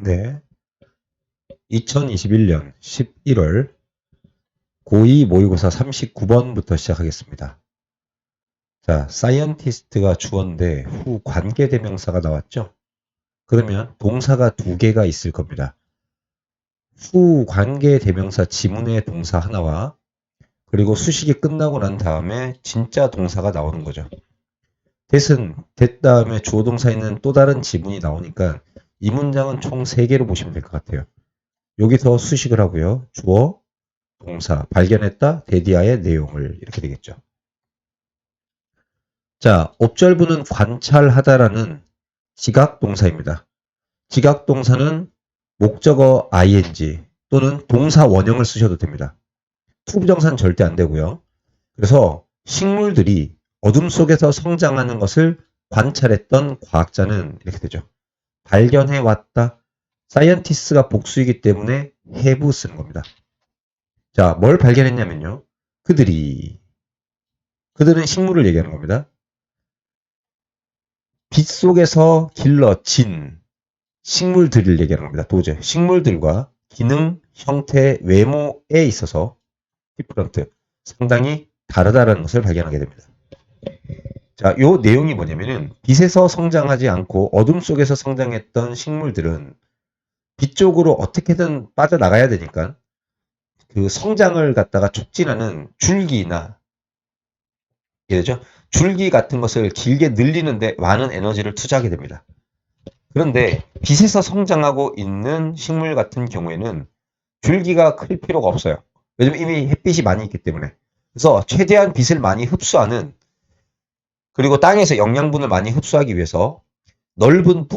네. 2021년 11월 고2 모의고사 39번부터 시작하겠습니다. 자, 사이언티스트가 주어인데 후 관계대명사가 나왔죠? 그러면 동사가 두 개가 있을 겁니다. 후 관계대명사 지문의 동사 하나와 그리고 수식이 끝나고 난 다음에 진짜 동사가 나오는 거죠. 됐 다음에 주어 동사 있는 또 다른 지문이 나오니까 이 문장은 총 3개로 보시면 될 것 같아요. 여기서 수식을 하고요. 주어, 동사, 발견했다, 데디아의 내용을 이렇게 되겠죠. 자, 옵절부는 관찰하다라는 지각동사입니다. 지각동사는 목적어 ing 또는 동사 원형을 쓰셔도 됩니다. 투부정사는 절대 안 되고요. 그래서 식물들이 어둠 속에서 성장하는 것을 관찰했던 과학자는 이렇게 되죠. 발견해왔다. 사이언티스트가 복수이기 때문에 have 쓰는 겁니다. 자, 뭘 발견했냐면요. 그들은 식물을 얘기하는 겁니다. 빛 속에서 길러진 식물들을 얘기하는 겁니다. 도저히 식물들과 기능, 형태, 외모에 있어서 디프런트 상당히 다르다는 것을 발견하게 됩니다. 자, 요 내용이 뭐냐면은 빛에서 성장하지 않고 어둠 속에서 성장했던 식물들은 빛 쪽으로 어떻게든 빠져나가야 되니까 그 성장을 갖다가 촉진하는 줄기나 예죠 줄기 같은 것을 길게 늘리는데 많은 에너지를 투자하게 됩니다. 그런데 빛에서 성장하고 있는 식물 같은 경우에는 줄기가 클 필요가 없어요. 왜냐면 이미 햇빛이 많이 있기 때문에. 그래서 최대한 빛을 많이 흡수하는 그리고 땅에서 영양분을 많이 흡수하기 위해서 넓은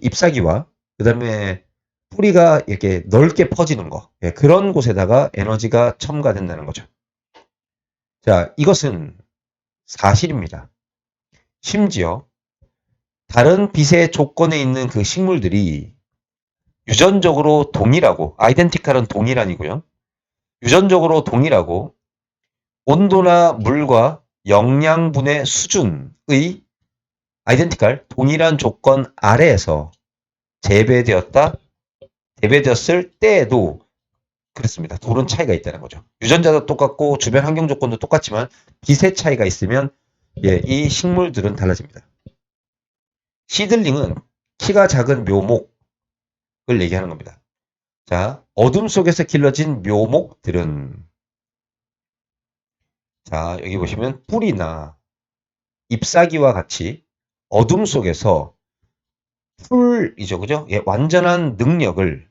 잎사귀와 그다음에 뿌리가 이렇게 넓게 퍼지는 거. 예, 그런 곳에다가 에너지가 첨가된다는 거죠. 자, 이것은 사실입니다. 심지어 다른 빛의 조건에 있는 그 식물들이 유전적으로 동일하고 아이덴티칼은 동일한이고요. 유전적으로 동일하고 온도나 물과 영양분의 수준의 아이덴티칼 동일한 조건 아래에서 재배되었을 때에도 그렇습니다. 돌은 차이가 있다는 거죠. 유전자도 똑같고 주변 환경 조건도 똑같지만 빛의 차이가 있으면 예, 이 식물들은 달라집니다. 시들링은 키가 작은 묘목을 얘기하는 겁니다. 자, 어둠 속에서 길러진 묘목들은 자, 여기 보시면 뿌리나 잎사귀와 같이 어둠 속에서 풀이죠, 그죠? 예, 완전한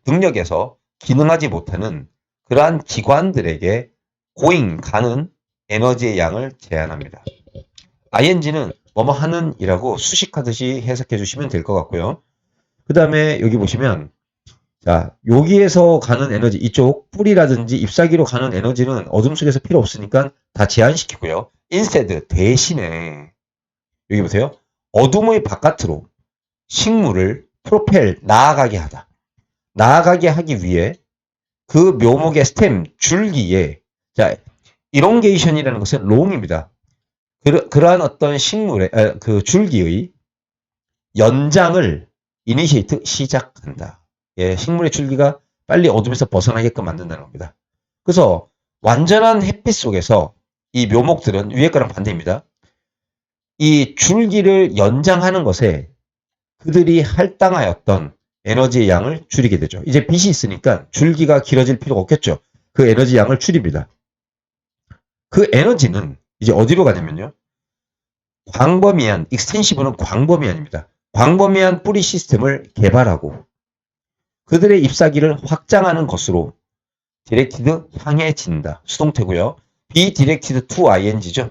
능력에서 기능하지 못하는 그러한 기관들에게 가는 에너지의 양을 제한합니다. ing는 뭐뭐 하는 이라고 수식하듯이 해석해 주시면 될 것 같고요. 그 다음에 여기 보시면 자, 여기에서 가는 에너지, 이쪽 뿌리라든지 잎사귀로 가는 에너지는 어둠 속에서 필요 없으니까 다 제한시키고요. instead, 대신에, 여기 보세요. 어둠의 바깥으로 식물을 나아가게 하다. 나아가게 하기 위해 그 묘목의 스템, 줄기에, 자, 일ոն게이션이라는 것은 롱입니다. 그러한 어떤 그 줄기의 연장을 이니시에이트 시작한다. 예, 식물의 줄기가 빨리 어둠에서 벗어나게끔 만든다는 겁니다. 그래서 완전한 햇빛 속에서 이 묘목들은 위에 거랑 반대입니다. 이 줄기를 연장하는 것에 그들이 할당하였던 에너지의 양을 줄이게 되죠. 이제 빛이 있으니까 줄기가 길어질 필요가 없겠죠. 그 에너지 양을 줄입니다. 그 에너지는 이제 어디로 가냐면요. 광범위한, 익스텐시브는 광범위한입니다. 광범위한 뿌리 시스템을 개발하고 그들의 잎사귀를 확장하는 것으로 디렉티드 향해진다. 수동태고요. be directed to ing죠.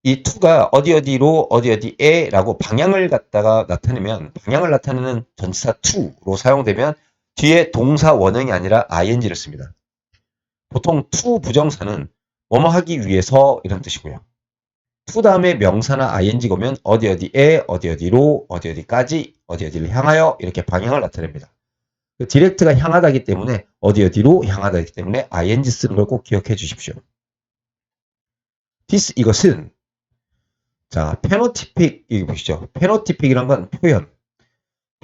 이 to가 어디에 라고 방향을 갖다가 나타내면 방향을 나타내는 전치사 to로 사용되면 뒤에 동사 원형이 아니라 ing를 씁니다. 보통 to 부정사는 뭐뭐 하기 위해서 이런 뜻이고요. to 다음에 명사나 ing가 오면 어디로 어디까지 어디를 향하여 이렇게 방향을 나타냅니다. 디렉트가 향하다기 때문에 어디로 향하다기 때문에 ing 쓰는 걸 꼭 기억해 주십시오. 이것은 자, 페노티픽, 여기 보시죠. 페노티픽이란 건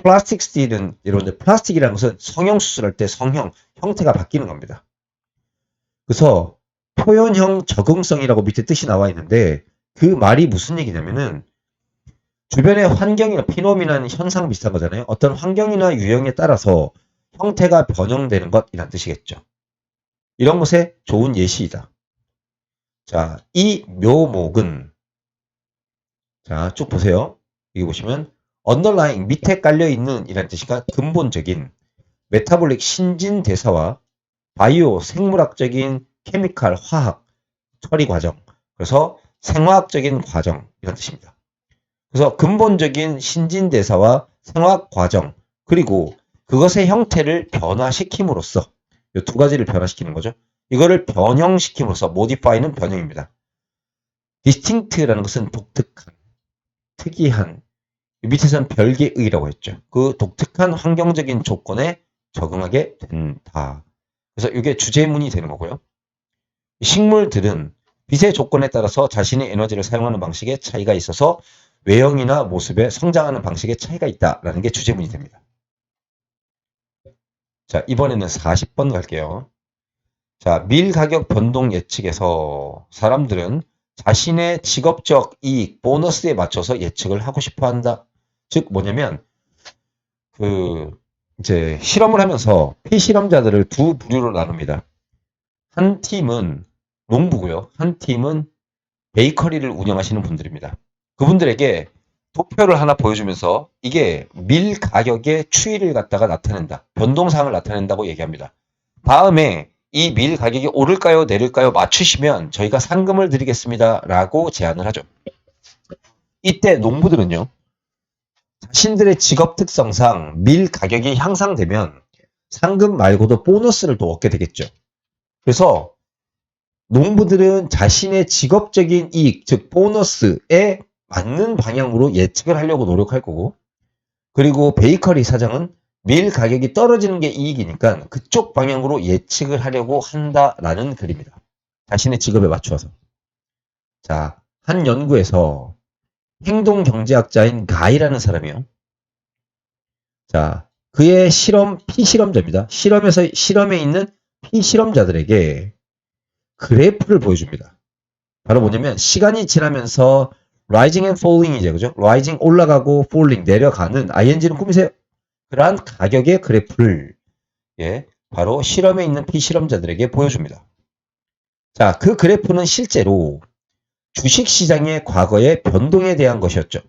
플라스틱 스틸은 여러분들 플라스틱이라는 것은 성형 수술할 때 성형 형태가 바뀌는 겁니다. 그래서 표현형 적응성이라고 밑에 뜻이 나와 있는데 그 말이 무슨 얘기냐면은 주변의 환경이나 피노미나는 현상 비슷한 거잖아요. 어떤 환경이나 유형에 따라서 형태가 변형되는 것이란 뜻이겠죠. 이런 것의 좋은 예시이다. 자, 이 묘목은 자, 쭉 보세요. 여기 보시면 underlying 밑에 깔려 있는 이란 뜻이니까 근본적인 메타볼릭 신진대사와 바이오 생물학적인 케미칼 화학 처리 과정. 그래서 생화학적인 과정 이런 뜻입니다. 그래서 근본적인 신진대사와 생화학 과정 그리고 그것의 형태를 변화시킴으로써 이 두 가지를 변화시키는 거죠. 이거를 변형시킴으로써 modify는 변형입니다. distinct라는 것은 독특한, 특이한, 밑에서는 별개의라고 했죠. 그 독특한 환경적인 조건에 적응하게 된다. 그래서 이게 주제문이 되는 거고요. 식물들은 빛의 조건에 따라서 자신의 에너지를 사용하는 방식에 차이가 있어서 외형이나 모습에 성장하는 방식에 차이가 있다라는 게 주제문이 됩니다. 자, 이번에는 40번 갈게요. 자, 밀 가격 변동 예측에서 사람들은 자신의 직업적 이익, 보너스에 맞춰서 예측을 하고 싶어 한다. 즉, 뭐냐면, 이제 실험을 하면서 피실험자들을 두 부류로 나눕니다. 한 팀은 농부고요. 한 팀은 베이커리를 운영하시는 분들입니다. 그분들에게 도표를 하나 보여주면서 이게 밀 가격의 추이를 갖다가 나타낸다. 변동사항을 나타낸다고 얘기합니다. 다음에 이 밀 가격이 오를까요 내릴까요 맞추시면 저희가 상금을 드리겠습니다 라고 제안을 하죠. 이때 농부들은요. 자신들의 직업 특성상 밀 가격이 향상되면 상금 말고도 보너스를 또 얻게 되겠죠. 그래서 농부들은 자신의 직업적인 이익, 즉 보너스에 맞는 방향으로 예측을 하려고 노력할 거고 그리고 베이커리 사장은 밀 가격이 떨어지는 게 이익이니까 그쪽 방향으로 예측을 하려고 한다라는 글입니다. 자신의 직업에 맞추어서. 자, 한 연구에서 행동경제학자인 가이라는 사람이요. 자, 그의 피실험자입니다. 실험에 있는 피실험자들에게 그래프를 보여줍니다. 바로 뭐냐면 시간이 지나면서 rising and falling이죠. 그죠? rising 올라가고 falling 내려가는 ing는 꾸미세요. 그러한 가격의 그래프를 바로 실험에 있는 피실험자들에게 보여줍니다. 자, 그 그래프는 실제로 주식시장의 과거의 변동에 대한 것이었죠.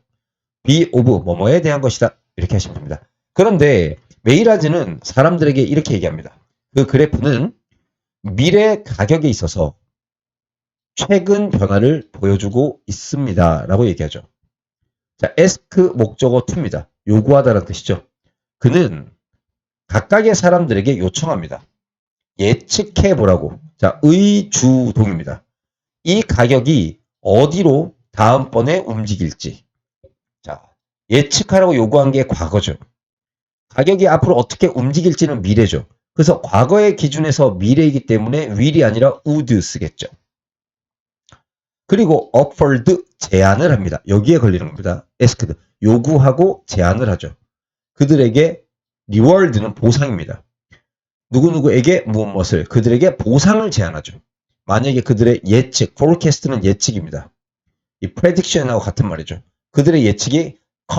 be of 뭐뭐에 대한 것이다. 이렇게 하시면 됩니다. 그런데 메이라즈는 사람들에게 이렇게 얘기합니다. 그 그래프는 미래 가격에 있어서 최근 변화를 보여주고 있습니다. 라고 얘기하죠. 자, ask 목적어 to입니다. 요구하다라는 뜻이죠. 그는 각각의 사람들에게 요청합니다. 예측해보라고. 자, 의주동입니다. 이 가격이 어디로 다음번에 움직일지. 자, 예측하라고 요구한 게 과거죠. 가격이 앞으로 어떻게 움직일지는 미래죠. 그래서 과거의 기준에서 미래이기 때문에 will이 아니라 would 쓰겠죠. 그리고 offered 제안을 합니다. 여기에 걸리는 겁니다. asked 요구하고 제안을 하죠. 그들에게 reward는 보상입니다. 누구누구에게 무엇을 그들에게 보상을 제안하죠. 만약에 그들의 예측, forecast는 예측입니다. 이 prediction하고 같은 말이죠. 그들의 예측이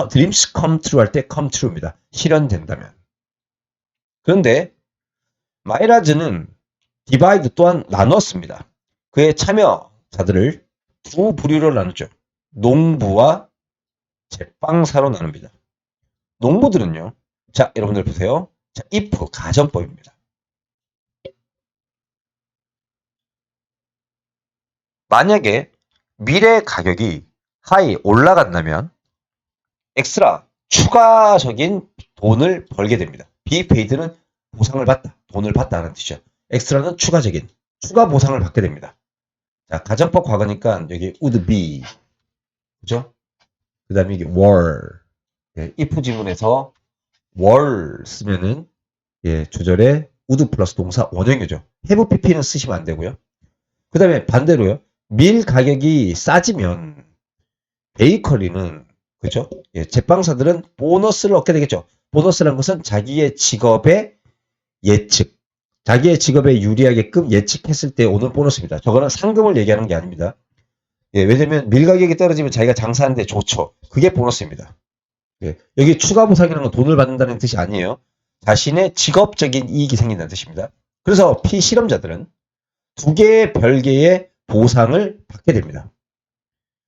dreams come true 할 때 come true입니다. 실현된다면. 그런데 마이라즈는 divide 또한 나눴습니다. 그의 참여자들을 두 부류로 나누죠. 농부와 제빵사로 나눕니다. 농부들은요. 자, 여러분들 보세요. 자, if 가정법입니다. 만약에 미래 가격이 high 올라간다면 엑스트라 추가적인 돈을 벌게 됩니다. be paid는 보상을 받다, 돈을 받다는 뜻이죠. 엑스트라는 추가적인 추가 보상을 받게 됩니다. 자, 가정법 과거니까 여기 would be 그죠? 그 다음에 이게 were if 지문에서 were 쓰면은 주절에 would 플러스 동사 원형이죠. have pp는 쓰시면 안 되고요. 그 다음에 반대로요. 밀 가격이 싸지면 베이커리는 그죠? 제빵사들은 보너스를 얻게 되겠죠. 보너스라는 것은 자기의 직업의 예측, 자기의 직업에 유리하게끔 예측했을 때 오는 보너스입니다. 저거는 상금을 얘기하는 게 아닙니다. 예, 왜냐면 밀가격이 떨어지면 자기가 장사하는데 좋죠. 그게 보너스입니다. 예, 여기 추가 보상이라는 건 돈을 받는다는 뜻이 아니에요. 자신의 직업적인 이익이 생긴다는 뜻입니다. 그래서 피실험자들은 두 개의 별개의 보상을 받게 됩니다.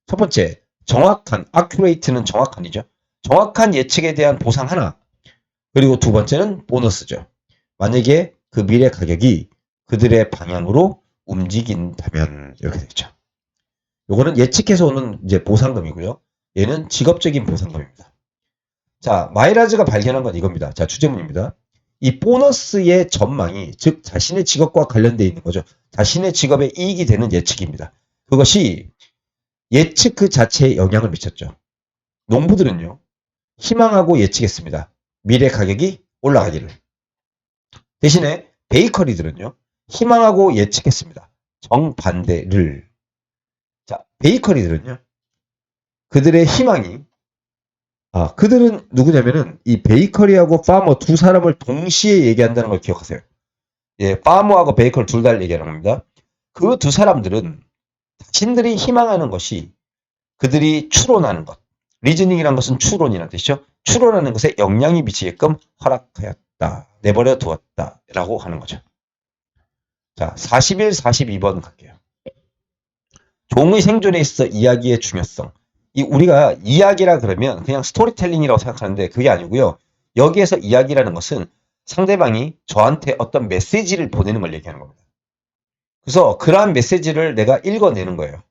첫 번째, 정확한, accurate는 정확한이죠. 정확한 예측에 대한 보상 하나. 그리고 두 번째는 보너스죠. 만약에 그 미래 가격이 그들의 방향으로 움직인다면 이렇게 되죠. 요거는 예측해서 오는 이제 보상금이고요. 얘는 직업적인 보상금입니다. 자, 마이라즈가 발견한 건 이겁니다. 자, 주제문입니다. 이 보너스의 전망이, 즉 자신의 직업과 관련되어 있는 거죠. 자신의 직업에 이익이 되는 예측입니다. 그것이 예측 그 자체에 영향을 미쳤죠. 농부들은요, 희망하고 예측했습니다. 미래 가격이 올라가기를. 대신에 베이커리들은요, 희망하고 예측했습니다. 정반대를. 자, 베이커리들은요, 그들의 희망이, 그들은 누구냐면은 이 베이커리하고 파머 두 사람을 동시에 얘기한다는 걸 기억하세요. 예, 파머하고 베이커리 둘 다 얘기하는 겁니다. 그 두 사람들은 자신들이 희망하는 것이 그들이 추론하는 것. 리즈닝이란 것은 추론이라는 뜻이죠. 추론하는 것에 영향이 미치게끔 허락하였다. 내버려 두었다. 라고 하는 거죠. 자, 41, 42번 갈게요. 종의 생존에 있어 이야기의 중요성. 우리가 이야기라 그러면 그냥 스토리텔링이라고 생각하는데 그게 아니고요. 여기에서 이야기라는 것은 상대방이 저한테 어떤 메시지를 보내는 걸 얘기하는 겁니다. 그래서 그러한 메시지를 내가 읽어내는 거예요.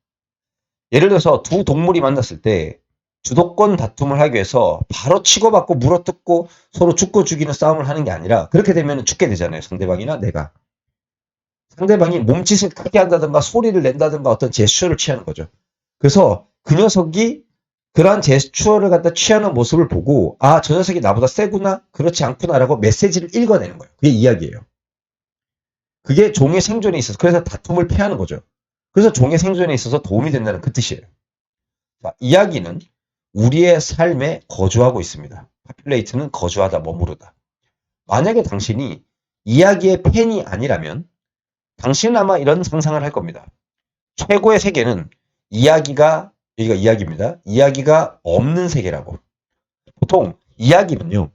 예를 들어서 두 동물이 만났을 때 주도권 다툼을 하기 위해서 바로 치고받고 물어뜯고 서로 죽고 죽이는 싸움을 하는 게 아니라 그렇게 되면 죽게 되잖아요. 상대방이나 내가. 상대방이 몸짓을 크게 한다든가 소리를 낸다든가 어떤 제스처를 취하는 거죠. 그래서 그 녀석이 그러한 제스처를 갖다 취하는 모습을 보고 저 녀석이 나보다 세구나 그렇지 않구나라고 메시지를 읽어내는 거예요. 그게 이야기예요. 그게 종의 생존에 있어서 그래서 다툼을 피하는 거죠. 그래서 종의 생존에 있어서 도움이 된다는 그 뜻이에요. 자, 이야기는 우리의 삶에 거주하고 있습니다. 파퓰레이트는 거주하다, 머무르다. 만약에 당신이 이야기의 팬이 아니라면 당신은 아마 이런 상상을 할 겁니다. 최고의 세계는 여기가 이야기입니다. 이야기가 없는 세계라고. 보통 이야기는요,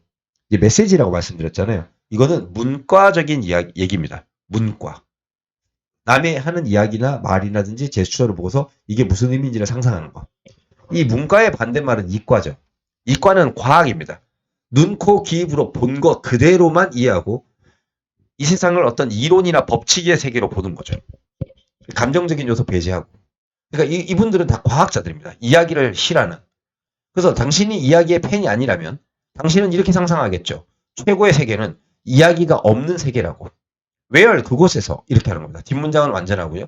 메시지라고 말씀드렸잖아요. 이거는 문과적인 얘기입니다. 문과. 남의 하는 이야기나 말이라든지 제스처를 보고서 이게 무슨 의미인지를 상상하는 거. 이 문과의 반대말은 이과죠. 이과는 과학입니다. 눈, 코, 귀, 입으로 본 것 그대로만 이해하고 이 세상을 어떤 이론이나 법칙의 세계로 보는 거죠. 감정적인 요소 배제하고. 그러니까 이분들은 다 과학자들입니다. 이야기를 실하는. 그래서 당신이 이야기의 팬이 아니라면 당신은 이렇게 상상하겠죠. 최고의 세계는 이야기가 없는 세계라고. where 그곳에서 이렇게 하는 겁니다. 뒷문장은 완전하고요.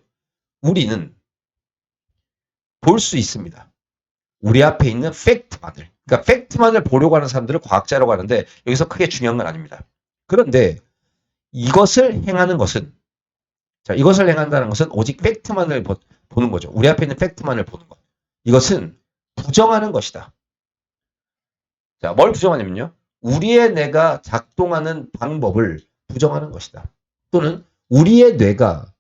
우리는 볼 수 있습니다. 우리 앞에 있는 팩트만을. 그러니까 팩트만을 보려고 하는 사람들을 과학자라고 하는데 여기서 크게 중요한 건 아닙니다. 그런데 이것을 행하는 것은 이것을 행한다는 것은 오직 팩트만을 보는 거죠. 우리 앞에 있는 팩트만을 보는 것. 이것은 부정하는 것이다. 자, 뭘 부정하냐면요. 우리의 뇌가 작동하는 방법을 부정하는 것이다. 또는 우리의 뇌가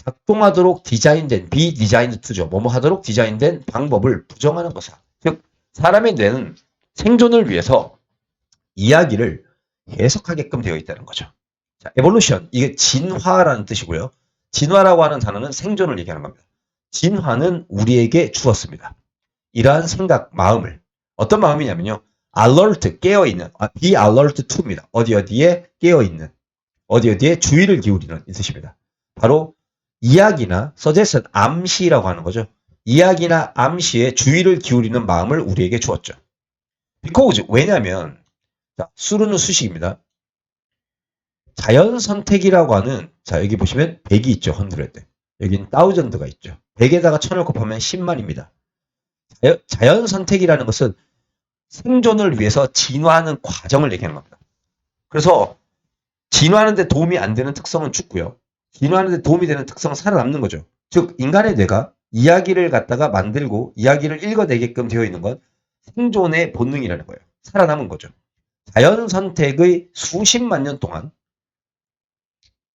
작동하도록 디자인된, be designed to죠. 뭐뭐 하도록 디자인된 방법을 부정하는 것이다. 즉, 사람의 뇌는 생존을 위해서 이야기를 해석하게끔 되어 있다는 거죠. 자, evolution, 이게 진화라는 뜻이고요. 진화라고 하는 단어는 생존을 얘기하는 겁니다. 진화는 우리에게 주었습니다. 이러한 생각, 마음을. 어떤 마음이냐면요. alert, 깨어있는, be alert to입니다. 어디에 깨어있는, 어디에 주의를 기울이는 이 뜻입니다. 바로 이야기나 suggestion, 암시라고 하는 거죠. 이야기나 암시에 주의를 기울이는 마음을 우리에게 주었죠. because, 왜냐하면 수르는 수식입니다. 자연 선택이라고 하는, 여기 보시면 100이 있죠. 100. 여기는 1000가 있죠. 100에다가 1000을 곱하면 10만입니다. 자연 선택이라는 것은 생존을 위해서 진화하는 과정을 얘기하는 겁니다. 그래서 진화하는 데 도움이 안 되는 특성은 죽고요. 진화하는 데 도움이 되는 특성은 살아남는 거죠. 즉 인간의 뇌가 이야기를 갖다가 만들고 이야기를 읽어내게끔 되어 있는 건 생존의 본능이라는 거예요. 살아남은 거죠. 자연 선택의 수십만 년 동안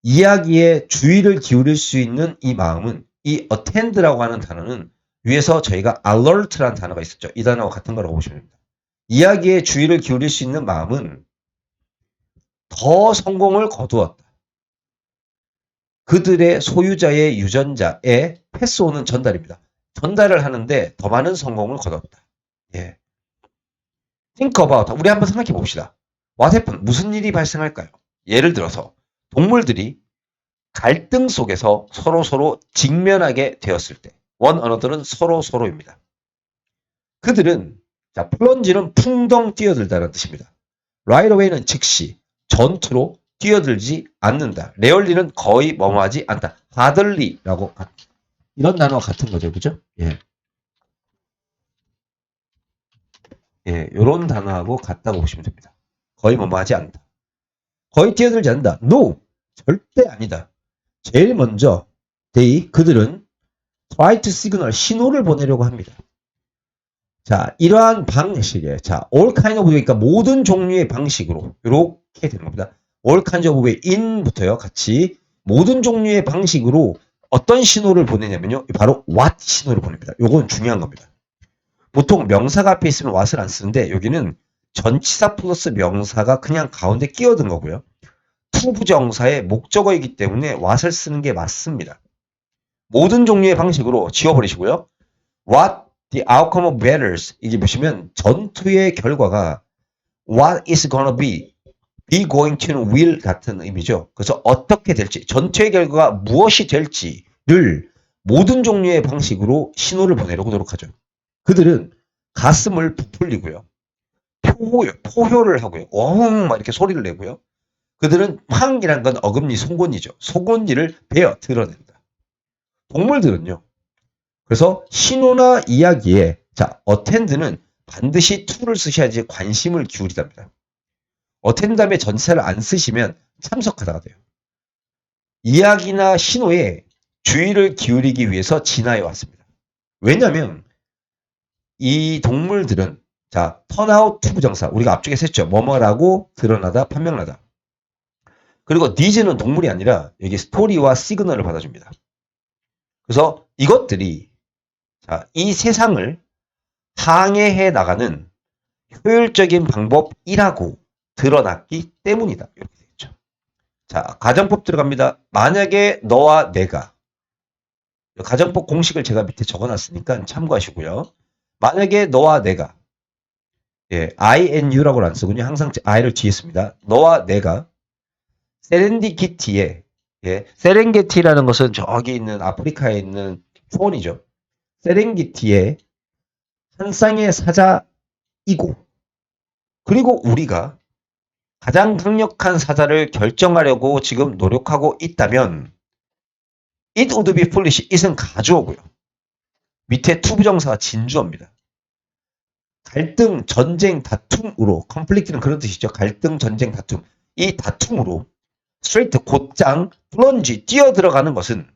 이야기에 주의를 기울일 수 있는 이 마음은 이 attend라고 하는 단어는 위에서 저희가 alert라는 단어가 있었죠. 이 단어와 같은 거라고 보시면 됩니다. 이야기에 주의를 기울일 수 있는 마음은 더 성공을 거두었다. 그들의 소유자의 유전자에 패스온은 전달입니다. 전달을 하는데 더 많은 성공을 거뒀다. 예. Think about. 우리 한번 생각해 봅시다. What happened? 무슨 일이 발생할까요? 예를 들어서 동물들이 갈등 속에서 서로 직면하게 되었을 때 one another는 서로입니다. 그들은 자, 플런지는 풍덩 뛰어들다는 뜻입니다. right away는 즉시 전투로 뛰어들지 않는다. 레얼리는 거의 머무하지 않다. hardly라고 이런 단어와 같은 거죠. 그죠? 예. 예, 요런 단어하고 같다고 보시면 됩니다. 거의 머무하지 않다. 거의 뛰어들지 않는다. No! 절대 아니다. 제일 먼저 그들은 try to signal 신호를 보내려고 합니다. 자, 이러한 방식에 자, all kind of way, 그러니까 모든 종류의 방식으로 이렇게 되는 겁니다. all kinds of way in부터요. 같이 모든 종류의 방식으로 어떤 신호를 보내냐면요. 바로 what 신호를 보냅니다. 요건 중요한 겁니다. 보통 명사가 앞에 있으면 what을 안 쓰는데 여기는 전치사 플러스 명사가 그냥 가운데 끼어든 거고요. 투부정사의 목적어이기 때문에 what을 쓰는 게 맞습니다. 모든 종류의 방식으로 지워버리시고요. What the outcome of battles 이게 보시면 전투의 결과가 what is gonna be going to will 같은 의미죠. 그래서 어떻게 될지 전투의 결과가 무엇이 될지를 모든 종류의 방식으로 신호를 보내려고 노력하죠. 그들은 가슴을 부풀리고요. 포효를 하고요. 엉 막 이렇게 소리를 내고요. 그들은 팡이란 건 어금니, 송곳니죠. 송곳니를 베어 드러낸다. 동물들은요. 그래서 신호나 이야기에 자 attend는 반드시 to를 쓰셔야지 관심을 기울이답니다. attend 다음에 전치사를 안 쓰시면 참석하다가 돼요. 이야기나 신호에 주의를 기울이기 위해서 진화해 왔습니다. 왜냐하면 이 동물들은 자 turnout 투부정사 우리가 앞쪽에서 했죠. 뭐뭐라고 드러나다 판명하다. 그리고 needs는 동물이 아니라 여기 스토리와 시그널을 받아줍니다. 그래서 이것들이 자, 이 세상을 항해해 나가는 효율적인 방법이라고 드러났기 때문이다. 이렇게 되겠죠. 자, 가정법 들어갑니다. 만약에 너와 내가 가정법 공식을 제가 밑에 적어놨으니까 참고하시고요. 만약에 너와 내가 INU라고는 안 쓰군요. 항상 I를 뒤에 씁니다. 너와 내가 세렌디키티에 세렝게티라는 것은 저기 있는 아프리카에 있는 초원이죠. 세렝게티에 한 쌍의 사자이고 그리고 우리가 가장 강력한 사자를 결정하려고 지금 노력하고 있다면 it would be foolish. it은 가주어고요. 밑에 투부정사가 진주어입니다. 갈등, 전쟁, 다툼으로 conflict는 그런 뜻이죠. 갈등, 전쟁, 다툼. 이 다툼으로 straight, 곧장, plunge, 뛰어들어가는 것은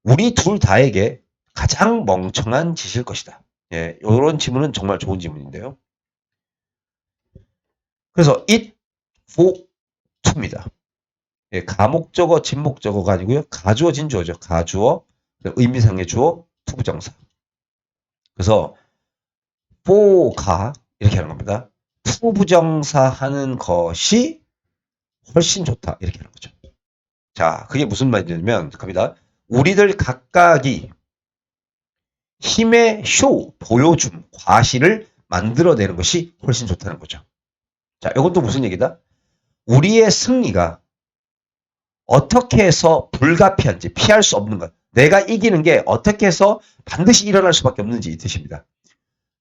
우리 둘 다에게 가장 멍청한 짓일 것이다. 예, 이런 지문은 정말 좋은 지문인데요. 그래서 it for to입니다. 예, 가목적어, 진목적어가 아니고요. 가주어, 진주어죠. 가주어, 의미상의 주어, 투부정사. 그래서 for가 이렇게 하는 겁니다. 투부정사 하는 것이 훨씬 좋다. 이렇게 하는 거죠. 자, 그게 무슨 말이냐면 갑니다. 우리들 각각이 힘의 쇼, 보여줌, 과시를 만들어내는 것이 훨씬 좋다는 거죠. 자, 이건 또 무슨 얘기다? 우리의 승리가 어떻게 해서 불가피한지 피할 수 없는 것. 내가 이기는 게 어떻게 해서 반드시 일어날 수밖에 없는지 이 뜻입니다.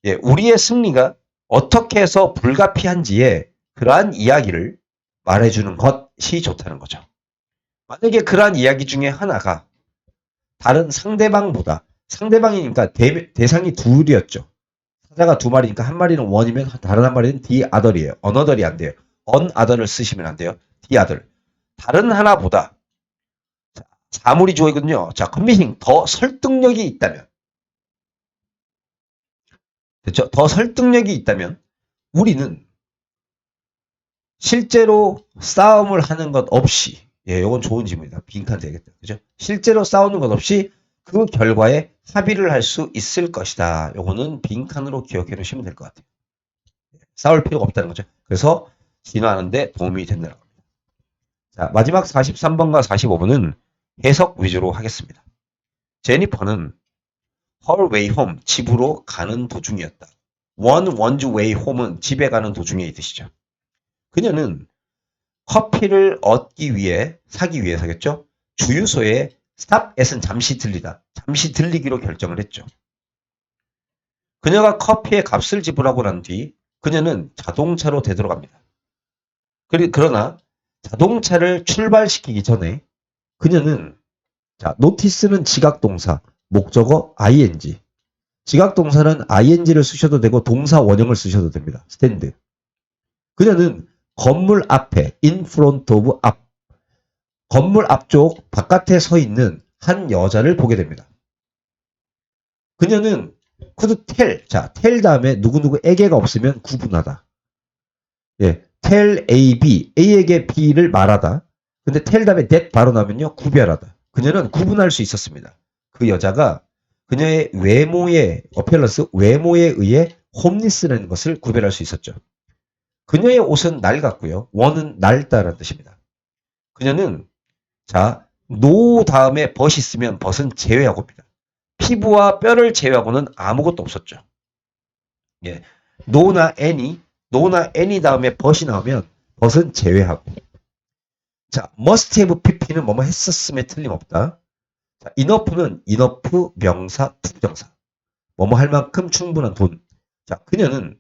예, 우리의 승리가 어떻게 해서 불가피한지에 그러한 이야기를 말해주는 것이 좋다는 거죠. 만약에 그러한 이야기 중에 하나가 다른 상대방보다 상대방이니까 대상이 둘이었죠. 사자가 두 마리니까 한 마리는 원이면 다른 한 마리는 the other이에요. another이 안 돼요. on other를 쓰시면 안 돼요. the other. 다른 하나보다 사물이 주어이거든요. 자, 컨비닝 더 설득력이 있다면 됐죠? 더 설득력이 있다면 우리는 실제로 싸움을 하는 것 없이, 예, 이건 좋은 질문이다. 빈칸 되겠다. 그죠? 실제로 싸우는 것 없이 그 결과에 합의를 할 수 있을 것이다. 요거는 빈칸으로 기억해 놓으시면 될 것 같아요. 싸울 필요가 없다는 거죠. 그래서 진화하는데 도움이 된다는 겁니다. 자, 마지막 43번과 45번은 해석 위주로 하겠습니다. 제니퍼는 her way home, 집으로 가는 도중이었다. one's way home은 집에 가는 도중에 뜻이죠. 그녀는 커피를 얻기 위해, 사기 위해서겠죠. 주유소에 stop at은 잠시 들리다, 잠시 들리기로 결정을 했죠. 그녀가 커피의 값을 지불하고 난 뒤 그녀는 자동차로 되돌아갑니다. 그러나 자동차를 출발시키기 전에 그녀는, 자, 노티스는 지각동사, 목적어 ing. 지각동사는 ing를 쓰셔도 되고 동사 원형을 쓰셔도 됩니다. stand. 그녀는 건물 앞에 in front of 앞, 건물 앞쪽 바깥에 서 있는 한 여자를 보게 됩니다. 그녀는 could tell, 자, tell 다음에 누구누구에게가 없으면 구분하다. 예, tell A, B, A에게 B를 말하다. 근데 tell 다음에 that 바로 나면요, 구별하다. 그녀는 구분할 수 있었습니다. 그 여자가 그녀의 외모에, 어펠런스, 외모에 의해 홈리스라는 것을 구별할 수 있었죠. 그녀의 옷은 낡았고요. 원은 낡다라는 뜻입니다. 그녀는, 자, 노 다음에 벗이 있으면 벗은 제외하고입니다. 피부와 뼈를 제외하고는 아무것도 없었죠. 예, 노나 any 다음에 벗이 나오면 벗은 제외하고. 자, must have pp는 뭐뭐 했었음에 틀림없다. 자, enough는 enough 명사 부정사. 뭐뭐 할 만큼 충분한 돈. 자, 그녀는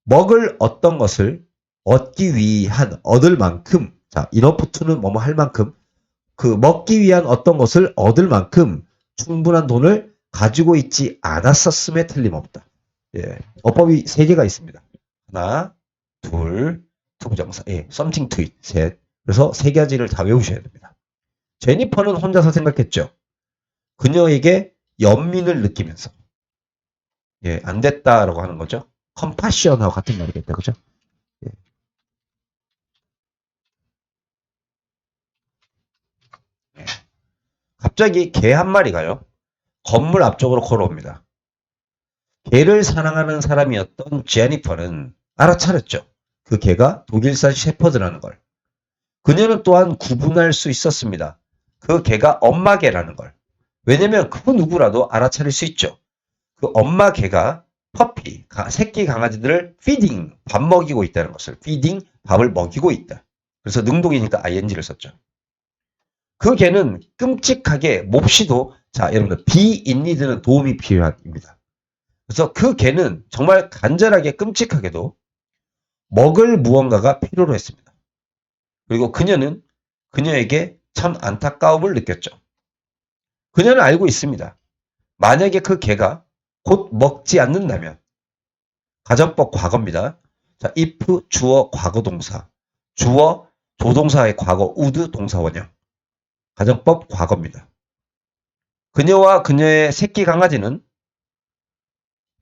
먹을 어떤 것을 얻기 위한, 얻을 만큼, 자, enough to는 뭐뭐 할 만큼, 그 먹기 위한 어떤 것을 얻을 만큼 충분한 돈을 가지고 있지 않았었음에 틀림없다. 예, 어법이 3개가 있습니다. 하나, 둘, 투부정사, 예, something to it, 셋. 그래서 3가지를 다 외우셔야 됩니다. 제니퍼는 혼자서 생각했죠. 그녀에게 연민을 느끼면서, 예, 안 됐다라고 하는 거죠. 컴파시언하고 같은 말이겠다, 그죠? 예. 예. 갑자기 개 한 마리가요, 건물 앞쪽으로 걸어옵니다. 개를 사랑하는 사람이었던 제니퍼는 알아차렸죠. 그 개가 독일산 셰퍼드라는 걸. 그녀는 또한 구분할 수 있었습니다. 그 개가 엄마 개라는 걸. 왜냐면 그 누구라도 알아차릴 수 있죠. 그 엄마 개가 퍼피, 새끼 강아지들을 feeding, 밥 먹이고 있다는 것을. feeding, 밥을 먹이고 있다. 그래서 능동이니까 ing를 썼죠. 그 개는 끔찍하게 몹시도, 자, 여러분들, be in need는 도움이 필요합니다. 그래서 그 개는 정말 간절하게 끔찍하게도 먹을 무언가가 필요로 했습니다. 그리고 그녀는 그녀에게 참 안타까움을 느꼈죠. 그녀는 알고 있습니다. 만약에 그 개가 곧 먹지 않는다면, 가정법 과거입니다. 자, if 주어 과거 동사, 주어 조동사의 과거 would 동사 원형, 가정법 과거입니다. 그녀와 그녀의 새끼 강아지는,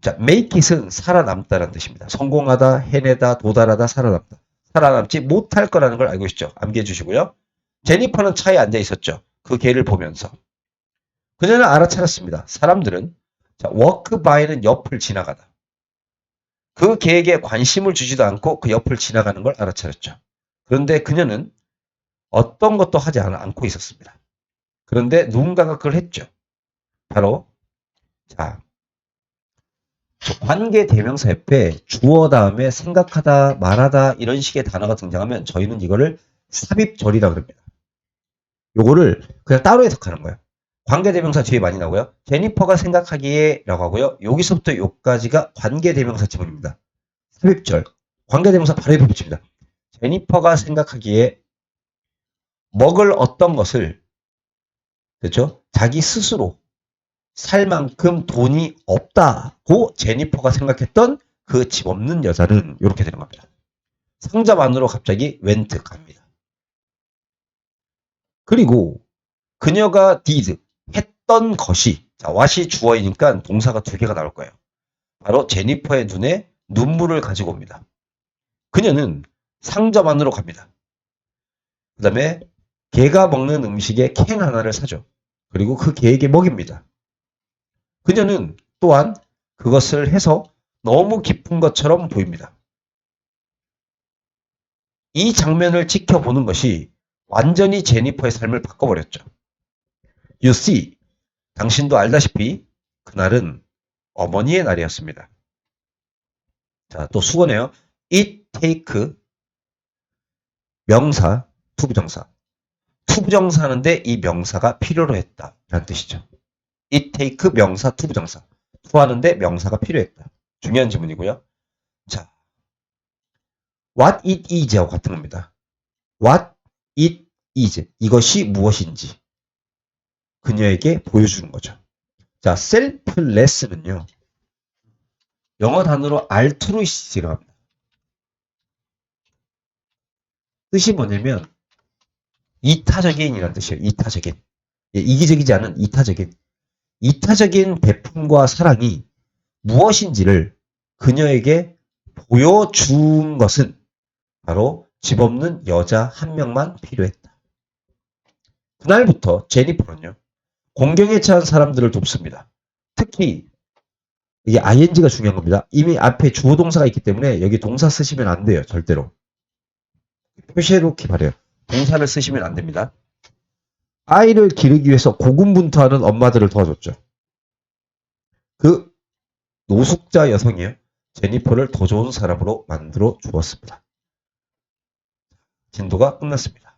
자, make it은 살아남다라는 뜻입니다. 성공하다, 해내다, 도달하다, 살아남다. 살아남지 못할 거라는 걸 알고 있죠. 암기해 주시고요. 제니퍼는 차에 앉아 있었죠. 그 개를 보면서. 그녀는 알아차렸습니다. 사람들은, 자, walk by는 옆을 지나가다. 그 개에게 관심을 주지도 않고 그 옆을 지나가는 걸 알아차렸죠. 그런데 그녀는 어떤 것도 하지 않고 있었습니다. 그런데 누군가가 그걸 했죠. 바로, 자, 관계 대명사 옆에 주어 다음에 생각하다, 말하다 이런 식의 단어가 등장하면 저희는 이거를 삽입절이라고 합니다. 요거를 그냥 따로 해석하는 거예요. 관계 대명사 뒤에 많이 나오고요. 제니퍼가 생각하기에 라고 하고요. 여기서부터 여기까지가 관계 대명사 지문입니다. 삽입절. 관계 대명사 바로 옆에 붙입니다. 제니퍼가 생각하기에 먹을 어떤 것을, 그렇죠? 자기 스스로 살 만큼 돈이 없다고 제니퍼가 생각했던 그 집 없는 여자는 이렇게 되는 겁니다. 상점 안으로 갑자기 웬트 갑니다. 그리고 그녀가 did, 했던 것이, 자, what이 주어이니까 동사가 2개가 나올 거예요. 바로 제니퍼의 눈에 눈물을 가지고 옵니다. 그녀는 상점 안으로 갑니다. 그 다음에 개가 먹는 음식에 캔 하나를 사죠. 그리고 그 개에게 먹입니다. 그녀는 또한 그것을 해서 너무 기쁜 것처럼 보입니다. 이 장면을 지켜보는 것이 완전히 제니퍼의 삶을 바꿔버렸죠. You see, 당신도 알다시피 그날은 어머니의 날이었습니다. 자, 또 수고네요. It take 명사, 투부정사. 투부정사하는데 이 명사가 필요로 했다. 라는 뜻이죠. It take 명사, 투부정사. 투하는데 명사가 필요했다. 중요한 지문이고요. 자, what it is하고 같은 겁니다. What it is. 이것이 무엇인지 그녀에게 보여주는 거죠. 자, selfless는요. 영어 단어로 altruist라고 합니다. 뜻이 뭐냐면 이타적인이라는 뜻이에요. 이타적인. 예, 이기적이지 않은 이타적인. 이타적인 베품과 사랑이 무엇인지를 그녀에게 보여준 것은 바로 집 없는 여자 한 명만 필요했다. 그날부터 제니퍼는요. 공경에 처한 사람들을 돕습니다. 특히 이게 ing가 중요한 겁니다. 이미 앞에 주어 동사가 있기 때문에 여기 동사 쓰시면 안 돼요. 절대로. 표시해놓기 바래요. 동사를 쓰시면 안 됩니다. 아이를 기르기 위해서 고군분투하는 엄마들을 도와줬죠. 그 노숙자 여성이요. 제니퍼를 더 좋은 사람으로 만들어 주었습니다. 진도가 끝났습니다.